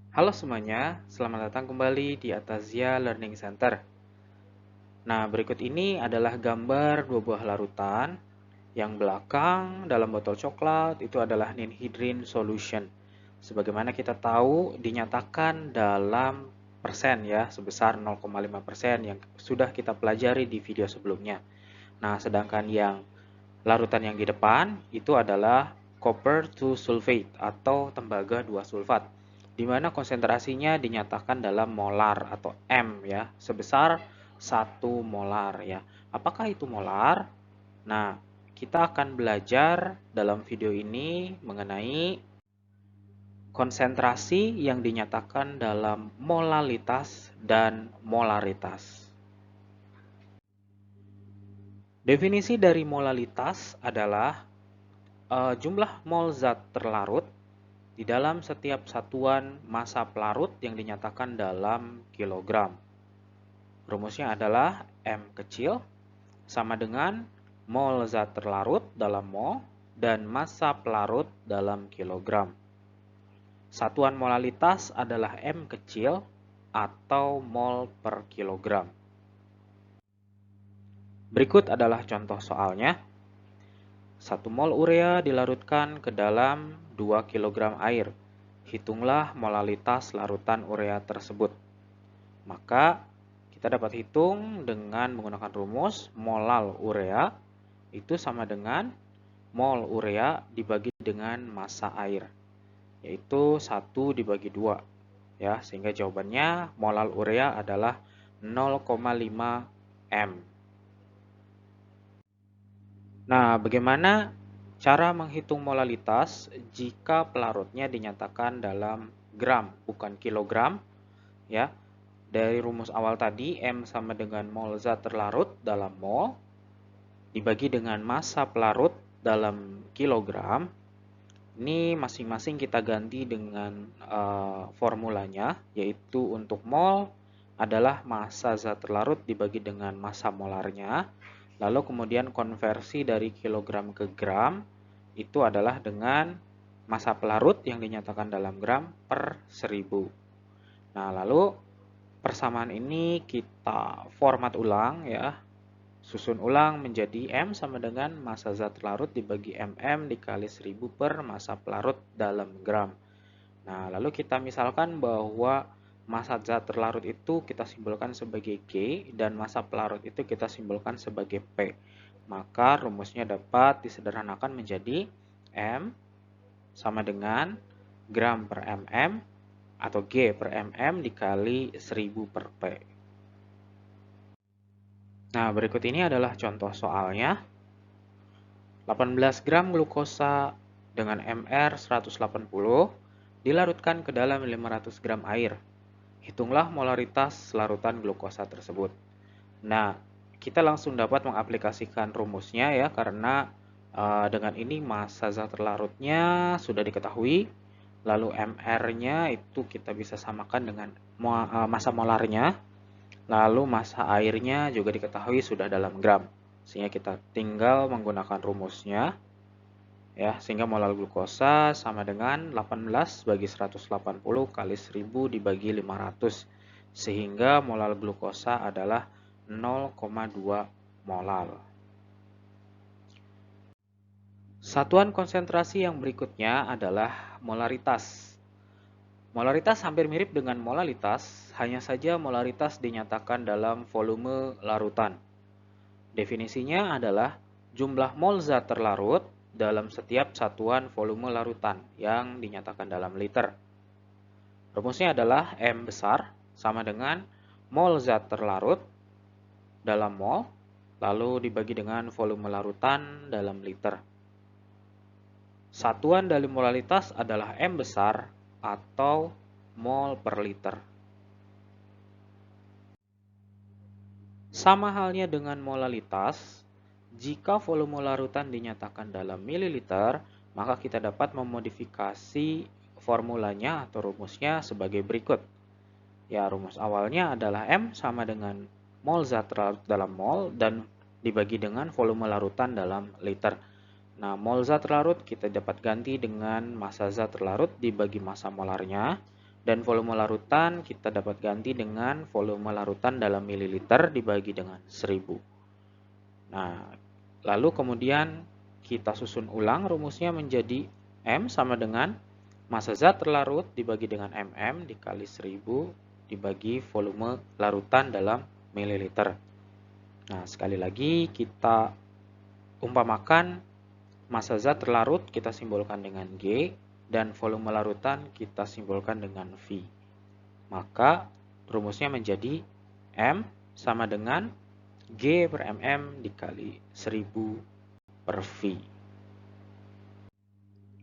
Halo semuanya, selamat datang kembali di Atazia Learning Center. Nah, berikut ini adalah gambar dua buah larutan. Yang belakang dalam botol coklat itu adalah ninhydrin solution. Sebagaimana kita tahu, dinyatakan dalam persen ya, sebesar 0,5% yang sudah kita pelajari di video sebelumnya. Nah, sedangkan yang larutan yang di depan itu adalah copper 2 sulfate atau tembaga 2 sulfat, di mana konsentrasinya dinyatakan dalam molar atau M ya, sebesar 1 molar ya. Apakah itu molar? Nah, kita akan belajar dalam video ini mengenai konsentrasi yang dinyatakan dalam molalitas dan molaritas. Definisi dari molalitas adalah jumlah mol zat terlarut di dalam setiap satuan massa pelarut yang dinyatakan dalam kilogram. Rumusnya adalah M kecil sama dengan mol zat terlarut dalam mol dan massa pelarut dalam kilogram. Satuan molalitas adalah M kecil atau mol per kilogram. Berikut adalah contoh soalnya. 1 mol urea dilarutkan ke dalam 2 kg air. Hitunglah molalitas larutan urea tersebut. Maka kita dapat hitung dengan menggunakan rumus molal urea itu sama dengan mol urea dibagi dengan massa air, yaitu 1 dibagi 2. Ya, sehingga jawabannya molal urea adalah 0,5 M. Nah, bagaimana cara menghitung molalitas jika pelarutnya dinyatakan dalam gram, bukan kilogram? Ya, dari rumus awal tadi, M sama dengan mol zat terlarut dalam mol, dibagi dengan massa pelarut dalam kilogram. Ini masing-masing kita ganti dengan formulanya, yaitu untuk mol adalah massa zat terlarut dibagi dengan massa molarnya. Lalu kemudian konversi dari kilogram ke gram itu adalah dengan massa pelarut yang dinyatakan dalam gram per 1000. Nah, lalu persamaan ini kita format ulang ya. Susun ulang menjadi M sama dengan massa zat terlarut dibagi mm dikali 1000 per massa pelarut dalam gram. Nah, lalu kita misalkan bahwa massa zat terlarut itu kita simbolkan sebagai G dan massa pelarut itu kita simbolkan sebagai P. Maka rumusnya dapat disederhanakan menjadi M sama dengan gram per mm atau G per mm dikali 1000 per P. Nah, berikut ini adalah contoh soalnya. 18 gram glukosa dengan MR 180 dilarutkan ke dalam 500 gram air. Hitunglah molaritas larutan glukosa tersebut. Nah, kita langsung dapat mengaplikasikan rumusnya ya, karena dengan ini massa zat terlarutnya sudah diketahui, lalu MR-nya itu kita bisa samakan dengan massa molarnya, lalu massa airnya juga diketahui sudah dalam gram, sehingga kita tinggal menggunakan rumusnya. Ya, sehingga molar glukosa sama dengan 18 bagi 180 kali 1000 dibagi 500. Sehingga molar glukosa adalah 0,2 molar. Satuan konsentrasi yang berikutnya adalah molaritas. Molaritas hampir mirip dengan molalitas, hanya saja molaritas dinyatakan dalam volume larutan. Definisinya adalah jumlah mol zat terlarut dalam setiap satuan volume larutan yang dinyatakan dalam liter. Rumusnya adalah M besar sama dengan mol zat terlarut dalam mol, lalu dibagi dengan volume larutan dalam liter. Satuan dari molalitas adalah M besar atau mol per liter. Sama halnya dengan molalitas, jika volume larutan dinyatakan dalam mililiter, maka kita dapat memodifikasi formulanya atau rumusnya sebagai berikut. Ya, rumus awalnya adalah M sama dengan mol zat terlarut dalam mol dan dibagi dengan volume larutan dalam liter. Nah, mol zat terlarut kita dapat ganti dengan massa zat terlarut dibagi massa molarnya. Dan volume larutan kita dapat ganti dengan volume larutan dalam mililiter dibagi dengan 1000. Nah, lalu kemudian kita susun ulang rumusnya menjadi M sama dengan massa zat terlarut dibagi dengan mm dikali 1000 dibagi volume larutan dalam mililiter. Nah, sekali lagi kita umpamakan massa zat terlarut kita simbolkan dengan G dan volume larutan kita simbolkan dengan V. Maka rumusnya menjadi M sama dengan G per mm dikali 1000 per V.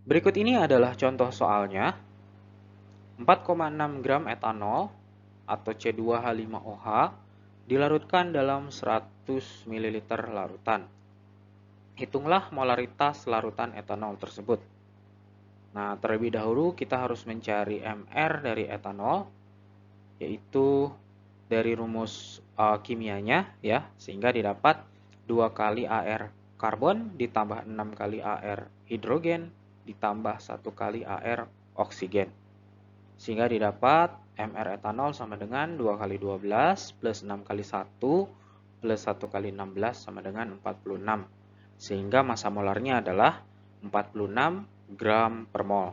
Berikut ini adalah contoh soalnya. 4,6 gram etanol atau C2H5OH dilarutkan dalam 100 ml larutan. Hitunglah molaritas larutan etanol tersebut. Nah, terlebih dahulu kita harus mencari MR dari etanol, yaitu dari rumus kimianya ya, sehingga didapat 2 kali AR karbon ditambah 6 kali AR hidrogen ditambah 1 kali AR oksigen. Sehingga didapat MR etanol sama dengan 2 kali 12 plus 6 kali 1 plus 1 kali 16 sama dengan 46. Sehingga massa molarnya adalah 46 gram per mol.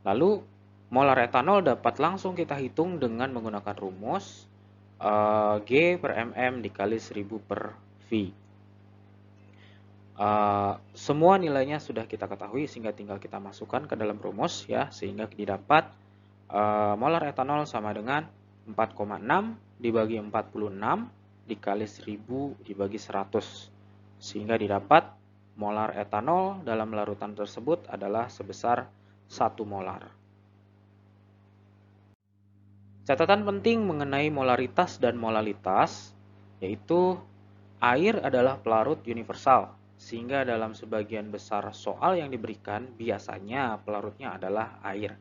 Lalu molar etanol dapat langsung kita hitung dengan menggunakan rumus G per mm dikali 1000 per V. Semua nilainya sudah kita ketahui sehingga tinggal kita masukkan ke dalam rumus ya, sehingga didapat molar etanol sama dengan 4,6 dibagi 46 dikali 1000 dibagi 100. Sehingga didapat molar etanol dalam larutan tersebut adalah sebesar 1 molar. Catatan penting mengenai molaritas dan molalitas, yaitu air adalah pelarut universal, sehingga dalam sebagian besar soal yang diberikan biasanya pelarutnya adalah air.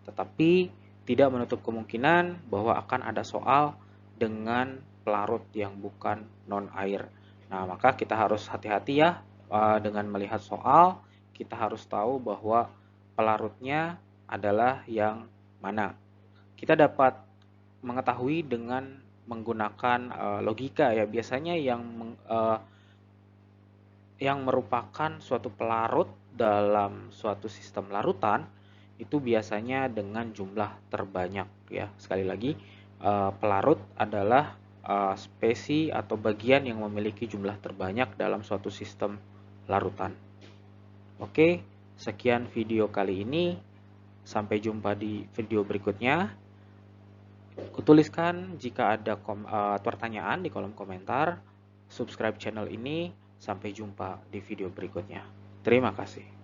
Tetapi tidak menutup kemungkinan bahwa akan ada soal dengan pelarut yang bukan non-air. Nah, maka kita harus hati-hati ya dengan melihat soal, kita harus tahu bahwa pelarutnya adalah yang mana. Kita dapat mengetahui dengan menggunakan logika ya. Biasanya yang merupakan suatu pelarut dalam suatu sistem larutan itu biasanya dengan jumlah terbanyak ya. Sekali lagi, pelarut adalah spesi atau bagian yang memiliki jumlah terbanyak dalam suatu sistem larutan. Oke, sekian video kali ini. Sampai jumpa di video berikutnya. Kutuliskan jika ada pertanyaan di kolom komentar. Subscribe channel ini. Sampai jumpa di video berikutnya. Terima kasih.